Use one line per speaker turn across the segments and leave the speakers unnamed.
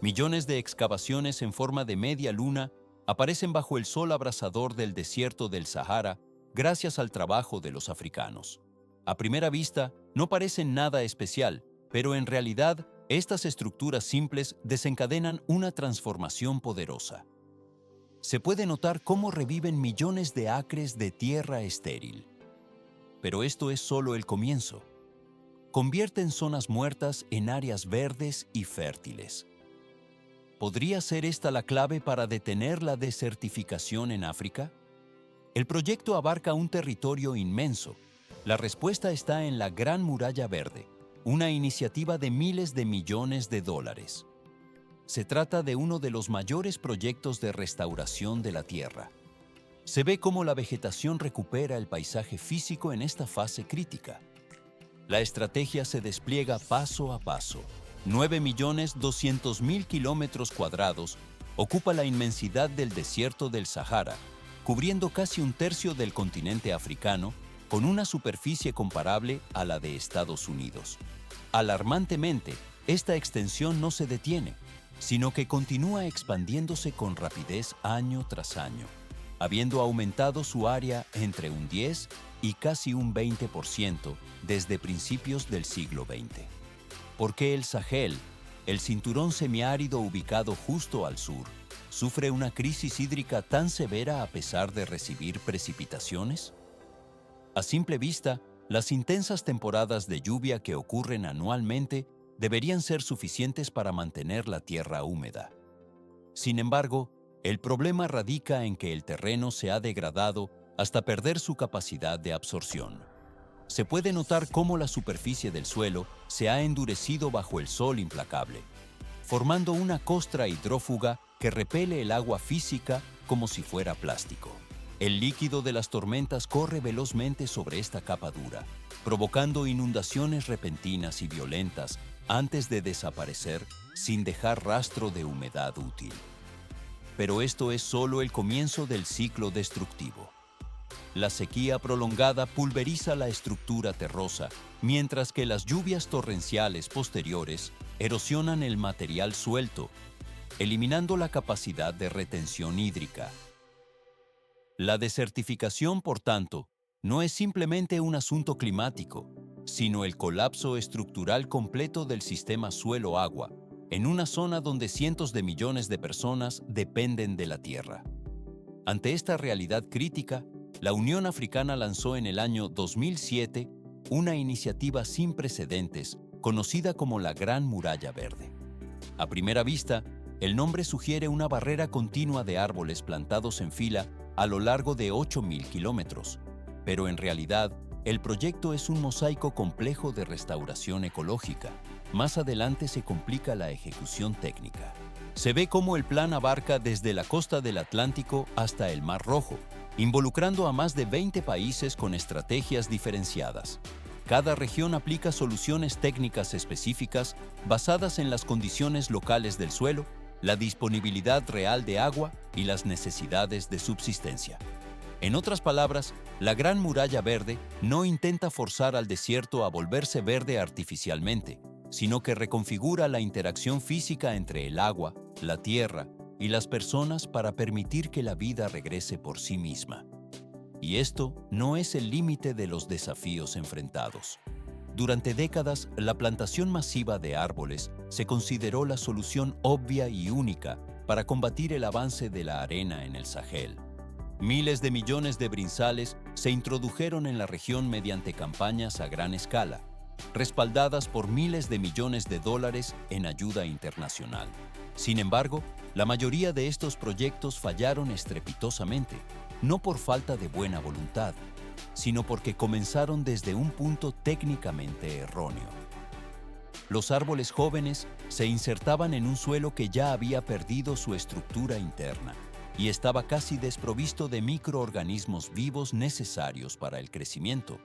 Millones de excavaciones en forma de media luna aparecen bajo el sol abrasador del desierto del Sahara gracias al trabajo de los africanos. A primera vista, no parecen nada especial, pero en realidad, estas estructuras simples desencadenan una transformación poderosa. Se puede notar cómo reviven millones de acres de tierra estéril. Pero esto es solo el comienzo. Convierten zonas muertas en áreas verdes y fértiles. ¿Podría ser esta la clave para detener la desertificación en África? El proyecto abarca un territorio inmenso. La respuesta está en la Gran Muralla Verde, una iniciativa de miles de millones de dólares. Se trata de uno de los mayores proyectos de restauración de la Tierra. Se ve cómo la vegetación recupera el paisaje físico en esta fase crítica. La estrategia se despliega paso a paso. 9.200.000 kilómetros cuadrados ocupa la inmensidad del desierto del Sahara, cubriendo casi un tercio del continente africano, con una superficie comparable a la de Estados Unidos. Alarmantemente, esta extensión no se detiene, sino que continúa expandiéndose con rapidez año tras año, habiendo aumentado su área entre un 10 y casi un 20% desde principios del siglo XX. ¿Por qué el Sahel, el cinturón semiárido ubicado justo al sur, sufre una crisis hídrica tan severa a pesar de recibir precipitaciones? A simple vista, las intensas temporadas de lluvia que ocurren anualmente deberían ser suficientes para mantener la tierra húmeda. Sin embargo, el problema radica en que el terreno se ha degradado hasta perder su capacidad de absorción. Se puede notar cómo la superficie del suelo se ha endurecido bajo el sol implacable, formando una costra hidrófuga que repele el agua física como si fuera plástico. El líquido de las tormentas corre velozmente sobre esta capa dura, provocando inundaciones repentinas y violentas antes de desaparecer sin dejar rastro de humedad útil. Pero esto es solo el comienzo del ciclo destructivo. La sequía prolongada pulveriza la estructura terrosa, mientras que las lluvias torrenciales posteriores erosionan el material suelto, eliminando la capacidad de retención hídrica. La desertificación, por tanto, no es simplemente un asunto climático, sino el colapso estructural completo del sistema suelo-agua, en una zona donde cientos de millones de personas dependen de la tierra. Ante esta realidad crítica, la Unión Africana lanzó en el año 2007 una iniciativa sin precedentes conocida como la Gran Muralla Verde. A primera vista, el nombre sugiere una barrera continua de árboles plantados en fila a lo largo de 8.000 kilómetros, pero en realidad, el proyecto es un mosaico complejo de restauración ecológica. Más adelante se complica la ejecución técnica. Se ve cómo el plan abarca desde la costa del Atlántico hasta el Mar Rojo, involucrando a más de 20 países con estrategias diferenciadas. Cada región aplica soluciones técnicas específicas basadas en las condiciones locales del suelo, la disponibilidad real de agua y las necesidades de subsistencia. En otras palabras, la Gran Muralla Verde no intenta forzar al desierto a volverse verde artificialmente, sino que reconfigura la interacción física entre el agua, la tierra y las personas para permitir que la vida regrese por sí misma. Y esto no es el límite de los desafíos enfrentados. Durante décadas, la plantación masiva de árboles se consideró la solución obvia y única para combatir el avance de la arena en el Sahel. Miles de millones de brinzales se introdujeron en la región mediante campañas a gran escala, respaldadas por miles de millones de dólares en ayuda internacional. Sin embargo, la mayoría de estos proyectos fallaron estrepitosamente, no por falta de buena voluntad, sino porque comenzaron desde un punto técnicamente erróneo. Los árboles jóvenes se insertaban en un suelo que ya había perdido su estructura interna y estaba casi desprovisto de microorganismos vivos necesarios para el crecimiento.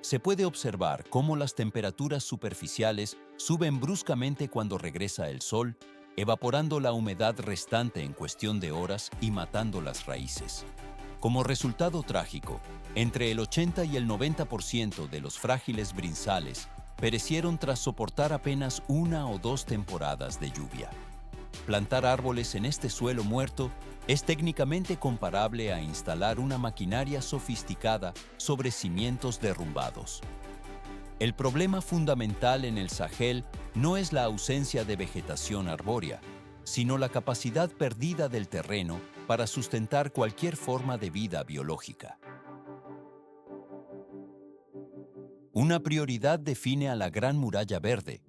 Se puede observar cómo las temperaturas superficiales suben bruscamente cuando regresa el sol, evaporando la humedad restante en cuestión de horas y matando las raíces. Como resultado trágico, entre el 80 y el 90% de los frágiles brinzales perecieron tras soportar apenas 1 o 2 temporadas de lluvia. Plantar árboles en este suelo muerto es técnicamente comparable a instalar una maquinaria sofisticada sobre cimientos derrumbados. El problema fundamental en el Sahel no es la ausencia de vegetación arbórea, sino la capacidad perdida del terreno para sustentar cualquier forma de vida biológica. Una prioridad define a la Gran Muralla Verde: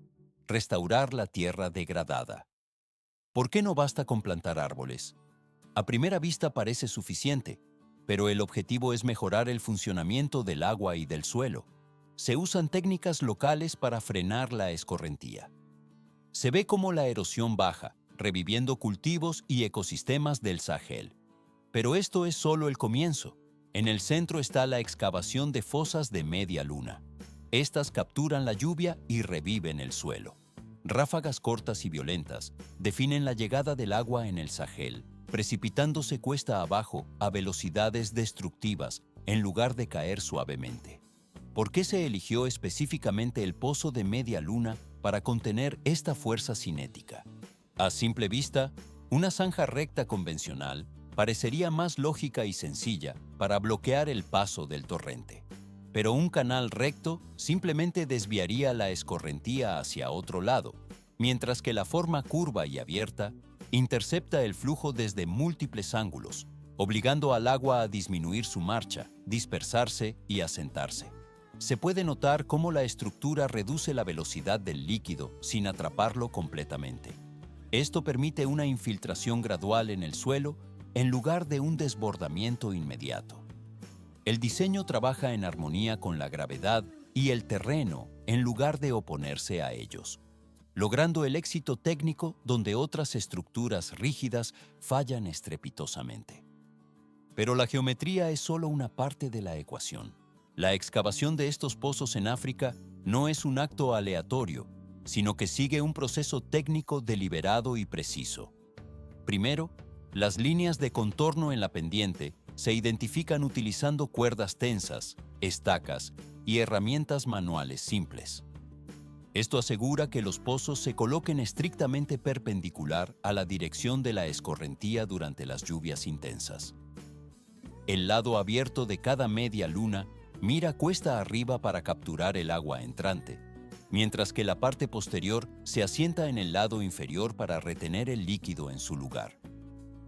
restaurar la tierra degradada. ¿Por qué no basta con plantar árboles? A primera vista parece suficiente, pero el objetivo es mejorar el funcionamiento del agua y del suelo. Se usan técnicas locales para frenar la escorrentía. Se ve cómo la erosión baja, reviviendo cultivos y ecosistemas del Sahel. Pero esto es solo el comienzo. En el centro está la excavación de fosas de media luna. Estas capturan la lluvia y reviven el suelo. Ráfagas cortas y violentas definen la llegada del agua en el Sahel, precipitándose cuesta abajo a velocidades destructivas en lugar de caer suavemente. ¿Por qué se eligió específicamente el pozo de media luna para contener esta fuerza cinética? A simple vista, una zanja recta convencional parecería más lógica y sencilla para bloquear el paso del torrente. Pero un canal recto simplemente desviaría la escorrentía hacia otro lado, mientras que la forma curva y abierta intercepta el flujo desde múltiples ángulos, obligando al agua a disminuir su marcha, dispersarse y asentarse. Se puede notar cómo la estructura reduce la velocidad del líquido sin atraparlo completamente. Esto permite una infiltración gradual en el suelo en lugar de un desbordamiento inmediato. El diseño trabaja en armonía con la gravedad y el terreno en lugar de oponerse a ellos, logrando el éxito técnico donde otras estructuras rígidas fallan estrepitosamente. Pero la geometría es solo una parte de la ecuación. La excavación de estos pozos en África no es un acto aleatorio, sino que sigue un proceso técnico deliberado y preciso. Primero, las líneas de contorno en la pendiente se identifican utilizando cuerdas tensas, estacas y herramientas manuales simples. Esto asegura que los pozos se coloquen estrictamente perpendicular a la dirección de la escorrentía durante las lluvias intensas. El lado abierto de cada media luna mira cuesta arriba para capturar el agua entrante, mientras que la parte posterior se asienta en el lado inferior para retener el líquido en su lugar.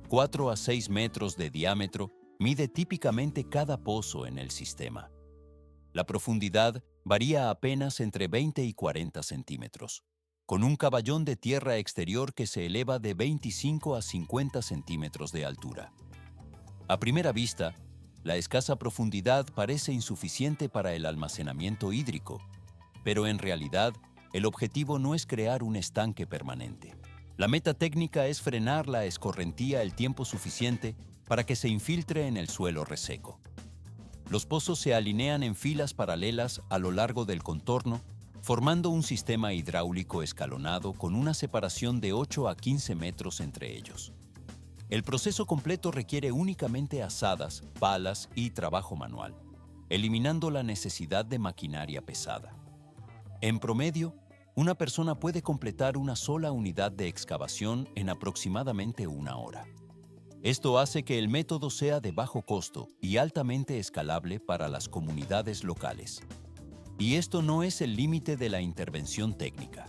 4 a 6 metros de diámetro mide típicamente cada pozo en el sistema. La profundidad varía apenas entre 20 y 40 centímetros, con un caballón de tierra exterior que se eleva de 25 a 50 centímetros de altura. A primera vista, la escasa profundidad parece insuficiente para el almacenamiento hídrico, pero en realidad, el objetivo no es crear un estanque permanente. La meta técnica es frenar la escorrentía el tiempo suficiente para que se infiltre en el suelo reseco. Los pozos se alinean en filas paralelas a lo largo del contorno, formando un sistema hidráulico escalonado con una separación de 8 a 15 metros entre ellos. El proceso completo requiere únicamente azadas, palas y trabajo manual, eliminando la necesidad de maquinaria pesada. En promedio, una persona puede completar una sola unidad de excavación en aproximadamente 1 hora. Esto hace que el método sea de bajo costo y altamente escalable para las comunidades locales. Y esto no es el límite de la intervención técnica.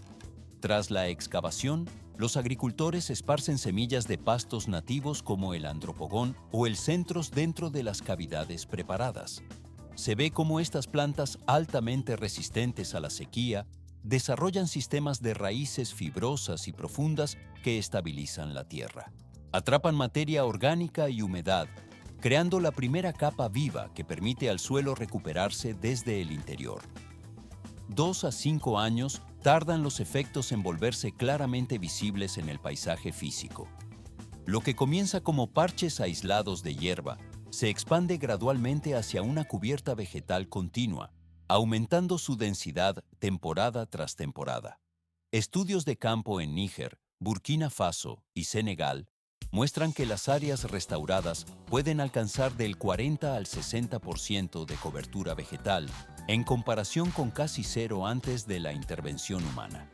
Tras la excavación, los agricultores esparcen semillas de pastos nativos como el andropogón o el centros dentro de las cavidades preparadas. Se ve cómo estas plantas altamente resistentes a la sequía desarrollan sistemas de raíces fibrosas y profundas que estabilizan la tierra. Atrapan materia orgánica y humedad, creando la primera capa viva que permite al suelo recuperarse desde el interior. 2 a 5 años tardan los efectos en volverse claramente visibles en el paisaje físico. Lo que comienza como parches aislados de hierba se expande gradualmente hacia una cubierta vegetal continua, aumentando su densidad temporada tras temporada. Estudios de campo en Níger, Burkina Faso y Senegal muestran que las áreas restauradas pueden alcanzar del 40 al 60% de cobertura vegetal, en comparación con casi cero antes de la intervención humana.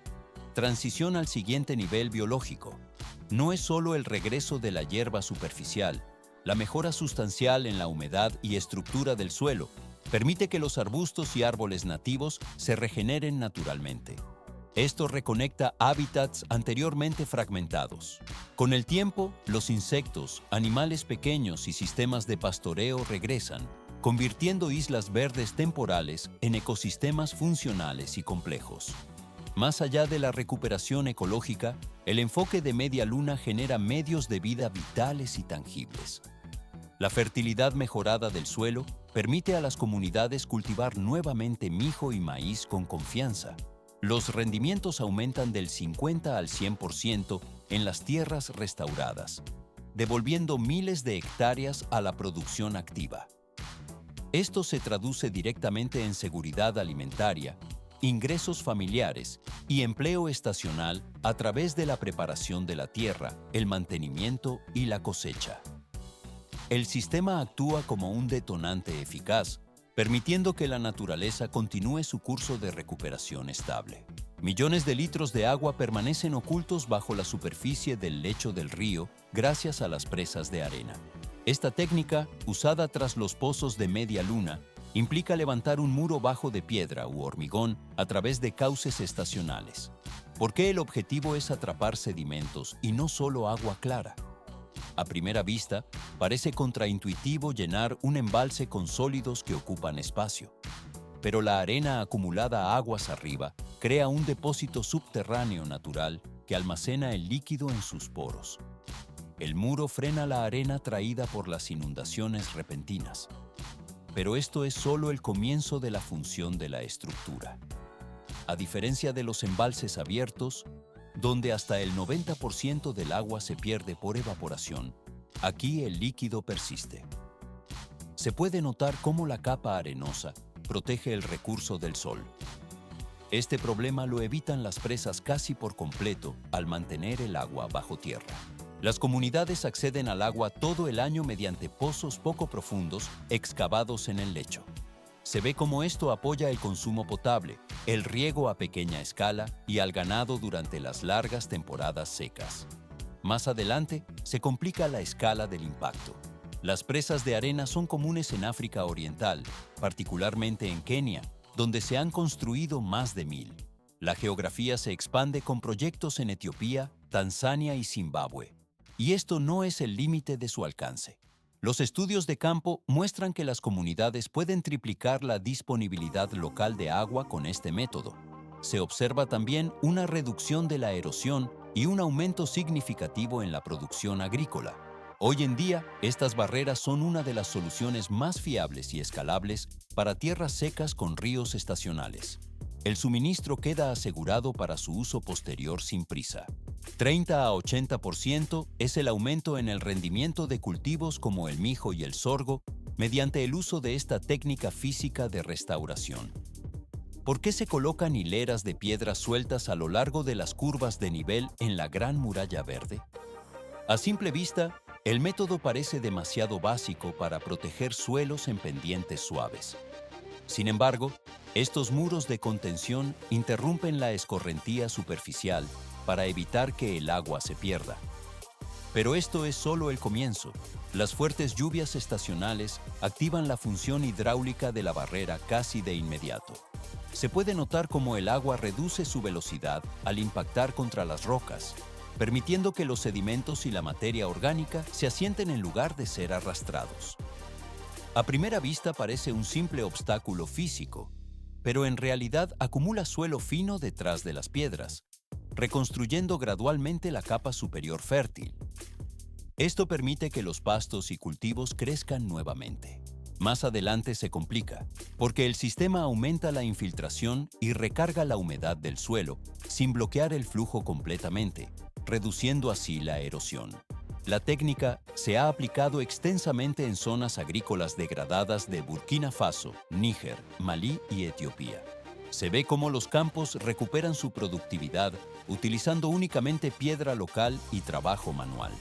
Transición al siguiente nivel biológico. No es solo el regreso de la hierba superficial, la mejora sustancial en la humedad y estructura del suelo permite que los arbustos y árboles nativos se regeneren naturalmente. Esto reconecta hábitats anteriormente fragmentados. Con el tiempo, los insectos, animales pequeños y sistemas de pastoreo regresan, convirtiendo islas verdes temporales en ecosistemas funcionales y complejos. Más allá de la recuperación ecológica, el enfoque de Media Luna genera medios de vida vitales y tangibles. La fertilidad mejorada del suelo permite a las comunidades cultivar nuevamente mijo y maíz con confianza. Los rendimientos aumentan del 50 al 100% en las tierras restauradas, devolviendo miles de hectáreas a la producción activa. Esto se traduce directamente en seguridad alimentaria, ingresos familiares y empleo estacional a través de la preparación de la tierra, el mantenimiento y la cosecha. El sistema actúa como un detonante eficaz, permitiendo que la naturaleza continúe su curso de recuperación estable. Millones de litros de agua permanecen ocultos bajo la superficie del lecho del río gracias a las presas de arena. Esta técnica, usada tras los pozos de Media Luna, implica levantar un muro bajo de piedra u hormigón a través de cauces estacionales, porque el objetivo es atrapar sedimentos y no solo agua clara. A primera vista, parece contraintuitivo llenar un embalse con sólidos que ocupan espacio, pero la arena acumulada aguas arriba crea un depósito subterráneo natural que almacena el líquido en sus poros. El muro frena la arena traída por las inundaciones repentinas. Pero esto es solo el comienzo de la función de la estructura. A diferencia de los embalses abiertos, donde hasta el 90% del agua se pierde por evaporación, aquí el líquido persiste. Se puede notar cómo la capa arenosa protege el recurso del sol. Este problema lo evitan las presas casi por completo al mantener el agua bajo tierra. Las comunidades acceden al agua todo el año mediante pozos poco profundos excavados en el lecho. Se ve cómo esto apoya el consumo potable, el riego a pequeña escala y al ganado durante las largas temporadas secas. Más adelante, se complica la escala del impacto. Las presas de arena son comunes en África Oriental, particularmente en Kenia, donde se han construido más de 1000. La geografía se expande con proyectos en Etiopía, Tanzania y Zimbabue. Y esto no es el límite de su alcance. Los estudios de campo muestran que las comunidades pueden triplicar la disponibilidad local de agua con este método. Se observa también una reducción de la erosión y un aumento significativo en la producción agrícola. Hoy en día, estas barreras son una de las soluciones más fiables y escalables para tierras secas con ríos estacionales. El suministro queda asegurado para su uso posterior sin prisa. 30 a 80% es el aumento en el rendimiento de cultivos como el mijo y el sorgo mediante el uso de esta técnica física de restauración. ¿Por qué se colocan hileras de piedras sueltas a lo largo de las curvas de nivel en la Gran Muralla Verde? A simple vista, el método parece demasiado básico para proteger suelos en pendientes suaves. Sin embargo, estos muros de contención interrumpen la escorrentía superficial para evitar que el agua se pierda. Pero esto es solo el comienzo. Las fuertes lluvias estacionales activan la función hidráulica de la barrera casi de inmediato. Se puede notar cómo el agua reduce su velocidad al impactar contra las rocas, permitiendo que los sedimentos y la materia orgánica se asienten en lugar de ser arrastrados. A primera vista parece un simple obstáculo físico, pero en realidad acumula suelo fino detrás de las piedras, reconstruyendo gradualmente la capa superior fértil. Esto permite que los pastos y cultivos crezcan nuevamente. Más adelante se complica, porque el sistema aumenta la infiltración y recarga la humedad del suelo, sin bloquear el flujo completamente, reduciendo así la erosión. La técnica se ha aplicado extensamente en zonas agrícolas degradadas de Burkina Faso, Níger, Malí y Etiopía. Se ve cómo los campos recuperan su productividad utilizando únicamente piedra local y trabajo manual.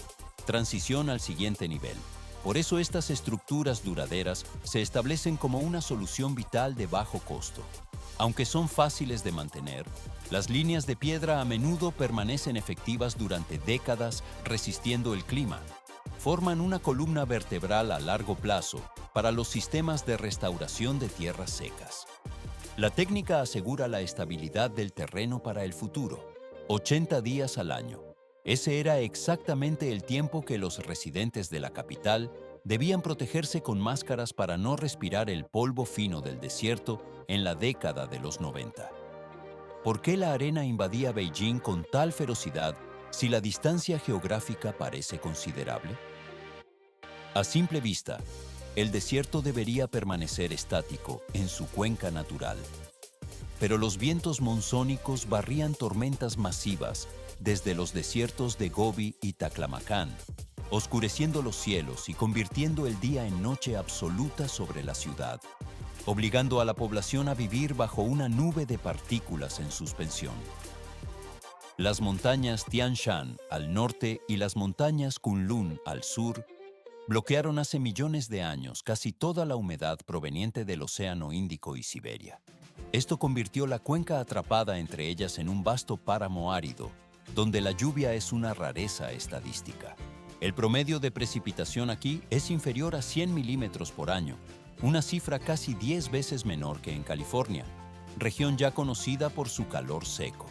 Transición al siguiente nivel. Por eso estas estructuras duraderas se establecen como una solución vital de bajo costo. Aunque son fáciles de mantener, las líneas de piedra a menudo permanecen efectivas durante décadas resistiendo el clima. Forman una columna vertebral a largo plazo para los sistemas de restauración de tierras secas. La técnica asegura la estabilidad del terreno para el futuro, 80 días al año. Ese era exactamente el tiempo que los residentes de la capital debían protegerse con máscaras para no respirar el polvo fino del desierto en la década de los 90. ¿Por qué la arena invadía Beijing con tal ferocidad si la distancia geográfica parece considerable? A simple vista, el desierto debería permanecer estático en su cuenca natural. Pero los vientos monzónicos barrían tormentas masivas desde los desiertos de Gobi y Taklamakan, oscureciendo los cielos y convirtiendo el día en noche absoluta sobre la ciudad, obligando a la población a vivir bajo una nube de partículas en suspensión. Las montañas Tian Shan al norte y las montañas Kunlun al sur bloquearon hace millones de años casi toda la humedad proveniente del Océano Índico y Siberia. Esto convirtió la cuenca atrapada entre ellas en un vasto páramo árido, donde la lluvia es una rareza estadística. El promedio de precipitación aquí es inferior a 100 milímetros por año, una cifra casi 10 veces menor que en California, región ya conocida por su calor seco.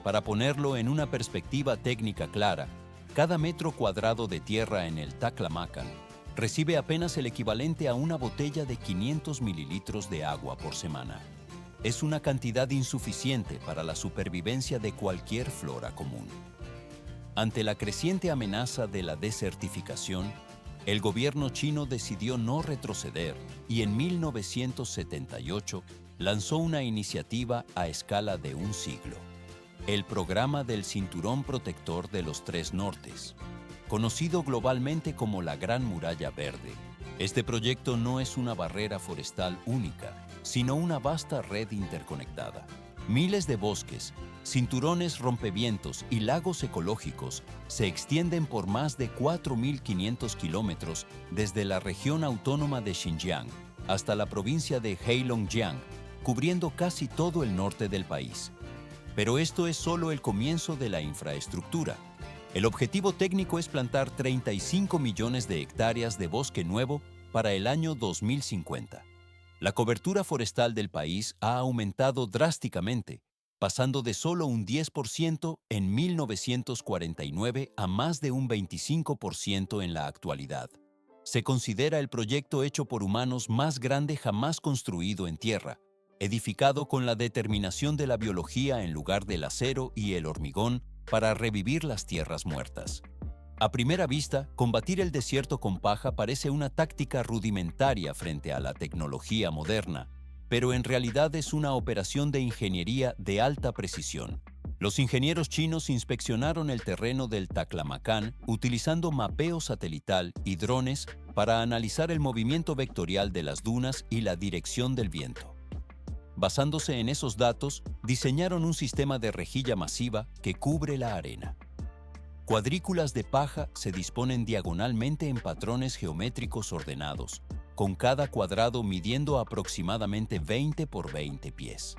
Para ponerlo en una perspectiva técnica clara, cada metro cuadrado de tierra en el Taklamakan recibe apenas el equivalente a una botella de 500 mililitros de agua por semana. Es una cantidad insuficiente para la supervivencia de cualquier flora común. Ante la creciente amenaza de la desertificación, el gobierno chino decidió no retroceder y en 1978 lanzó una iniciativa a escala de un siglo: el Programa del Cinturón Protector de los Tres Nortes, conocido globalmente como la Gran Muralla Verde. Este proyecto no es una barrera forestal única, sino una vasta red interconectada. Miles de bosques, cinturones rompevientos y lagos ecológicos se extienden por más de 4.500 kilómetros desde la región autónoma de Xinjiang hasta la provincia de Heilongjiang, cubriendo casi todo el norte del país. Pero esto es solo el comienzo de la infraestructura. El objetivo técnico es plantar 35 millones de hectáreas de bosque nuevo para el año 2050. La cobertura forestal del país ha aumentado drásticamente, pasando de solo un 10% en 1949 a más de un 25% en la actualidad. Se considera el proyecto hecho por humanos más grande jamás construido en tierra, edificado con la determinación de la biología en lugar del acero y el hormigón para revivir las tierras muertas. A primera vista, combatir el desierto con paja parece una táctica rudimentaria frente a la tecnología moderna, pero en realidad es una operación de ingeniería de alta precisión. Los ingenieros chinos inspeccionaron el terreno del Taklamakan utilizando mapeo satelital y drones para analizar el movimiento vectorial de las dunas y la dirección del viento. Basándose en esos datos, diseñaron un sistema de rejilla masiva que cubre la arena. Cuadrículas de paja se disponen diagonalmente en patrones geométricos ordenados, con cada cuadrado midiendo aproximadamente 20 por 20 pies.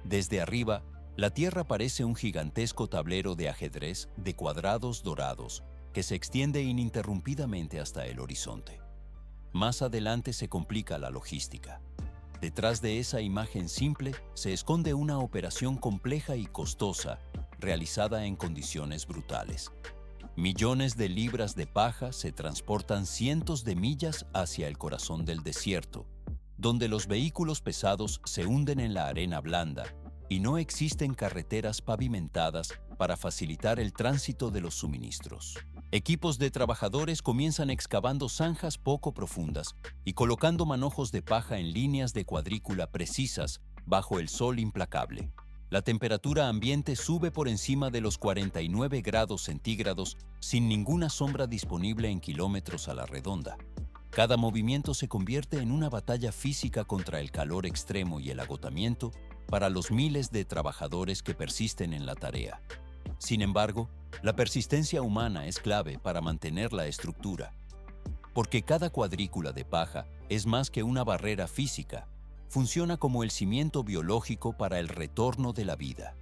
Desde arriba, la tierra parece un gigantesco tablero de ajedrez de cuadrados dorados que se extiende ininterrumpidamente hasta el horizonte. Más adelante se complica la logística. Detrás de esa imagen simple se esconde una operación compleja y costosa, realizada en condiciones brutales. Millones de libras de paja se transportan cientos de millas hacia el corazón del desierto, donde los vehículos pesados se hunden en la arena blanda y no existen carreteras pavimentadas para facilitar el tránsito de los suministros. Equipos de trabajadores comienzan excavando zanjas poco profundas y colocando manojos de paja en líneas de cuadrícula precisas bajo el sol implacable. La temperatura ambiente sube por encima de los 49 grados centígrados sin ninguna sombra disponible en kilómetros a la redonda. Cada movimiento se convierte en una batalla física contra el calor extremo y el agotamiento para los miles de trabajadores que persisten en la tarea. Sin embargo, la persistencia humana es clave para mantener la estructura, porque cada cuadrícula de paja es más que una barrera física, funciona como el cimiento biológico para el retorno de la vida.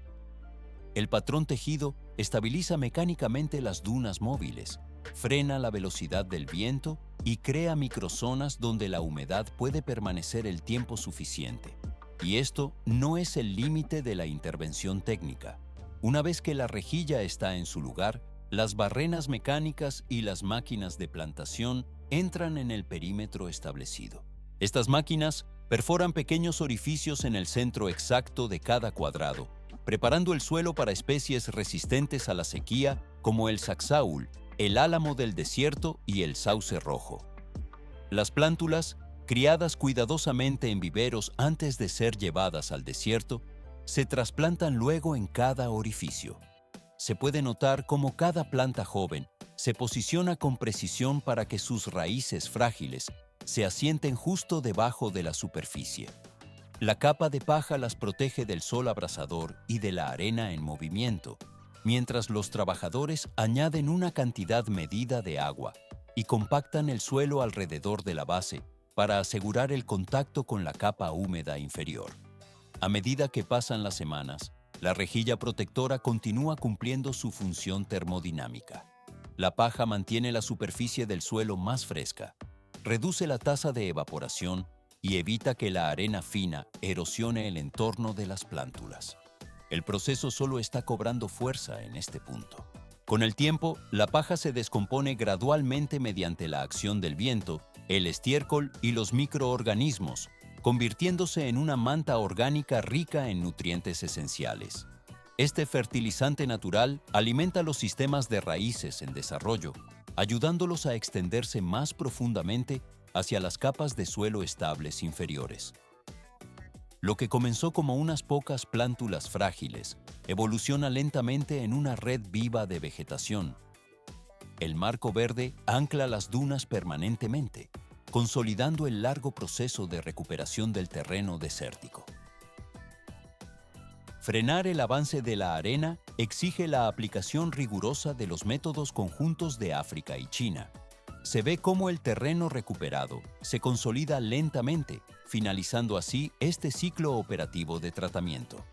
El patrón tejido estabiliza mecánicamente las dunas móviles, frena la velocidad del viento y crea microzonas donde la humedad puede permanecer el tiempo suficiente. Y esto no es el límite de la intervención técnica. Una vez que la rejilla está en su lugar, las barrenas mecánicas y las máquinas de plantación entran en el perímetro establecido. Estas máquinas perforan pequeños orificios en el centro exacto de cada cuadrado, preparando el suelo para especies resistentes a la sequía como el saxaul, el álamo del desierto y el sauce rojo. Las plántulas, criadas cuidadosamente en viveros antes de ser llevadas al desierto, se trasplantan luego en cada orificio. Se puede notar cómo cada planta joven se posiciona con precisión para que sus raíces frágiles se asienten justo debajo de la superficie. La capa de paja las protege del sol abrasador y de la arena en movimiento, mientras los trabajadores añaden una cantidad medida de agua y compactan el suelo alrededor de la base para asegurar el contacto con la capa húmeda inferior. A medida que pasan las semanas, la rejilla protectora continúa cumpliendo su función termodinámica. La paja mantiene la superficie del suelo más fresca, reduce la tasa de evaporación y evita que la arena fina erosione el entorno de las plántulas. El proceso solo está cobrando fuerza en este punto. Con el tiempo, la paja se descompone gradualmente mediante la acción del viento, el estiércol y los microorganismos, convirtiéndose en una manta orgánica rica en nutrientes esenciales. Este fertilizante natural alimenta los sistemas de raíces en desarrollo, ayudándolos a extenderse más profundamente hacia las capas de suelo estables inferiores. Lo que comenzó como unas pocas plántulas frágiles, evoluciona lentamente en una red viva de vegetación. El marco verde ancla las dunas permanentemente, consolidando el largo proceso de recuperación del terreno desértico. Frenar el avance de la arena exige la aplicación rigurosa de los métodos conjuntos de África y China. Se ve cómo el terreno recuperado se consolida lentamente, finalizando así este ciclo operativo de tratamiento.